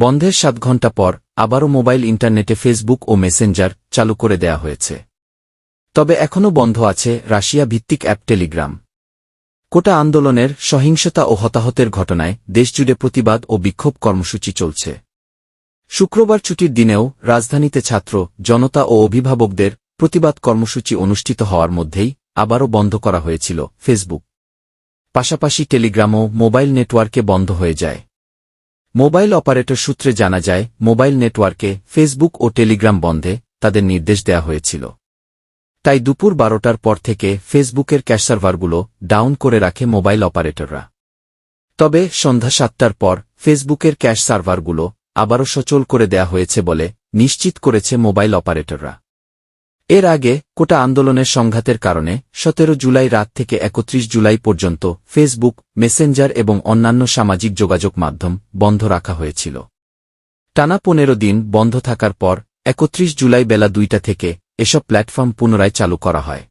বন্ধের 7 ঘণ্টা পর আবারও মোবাইল ইন্টারনেটে ফেসবুক ও মেসেঞ্জার চালু করে দেয়া হয়েছে। তবে এখনও বন্ধ আছে রাশিয়া ভিত্তিক অ্যাপ টেলিগ্রাম। কোটা আন্দোলনের সহিংসতা ও হতাহতের ঘটনায় দেশজুড়ে প্রতিবাদ ও বিক্ষোভ কর্মসূচি চলছে। শুক্রবার ছুটির দিনেও রাজধানীতে ছাত্র, জনতা ও অভিভাবকদের প্রতিবাদ কর্মসূচি অনুষ্ঠিত হওয়ার মধ্যেই আবারও বন্ধ করা হয়েছিল ফেসবুক। পাশাপাশি টেলিগ্রামও মোবাইল নেটওয়ার্কে বন্ধ হয়ে যায়। মোবাইল অপারেটর সূত্রে জানা যায়, মোবাইল নেটওয়ার্কে ফেসবুক ও টেলিগ্রাম বন্ধে তাদের নির্দেশ দেয়া হয়েছিল। তাই দুপুর 12টার পর থেকে ফেসবুকের ক্যাশ সার্ভারগুলো ডাউন করে রাখে মোবাইল অপারেটররা। তবে সন্ধ্যা 7টার পর ফেসবুকের ক্যাশ সার্ভারগুলো আবারও সচল করে দেয়া হয়েছে বলে নিশ্চিত করেছে মোবাইল অপারেটররা। এর আগে কোটা আন্দোলনের সংঘাতের কারণে 17 জুলাই রাত থেকে 31 জুলাই পর্যন্ত ফেসবুক, মেসেঞ্জার এবং অন্যান্য সামাজিক যোগাযোগ মাধ্যম বন্ধ রাখা হয়েছিল। টানা 15 দিন বন্ধ থাকার পর 31 জুলাই বেলা 2টা থেকে এসব প্ল্যাটফর্ম পুনরায় চালু করা হয়।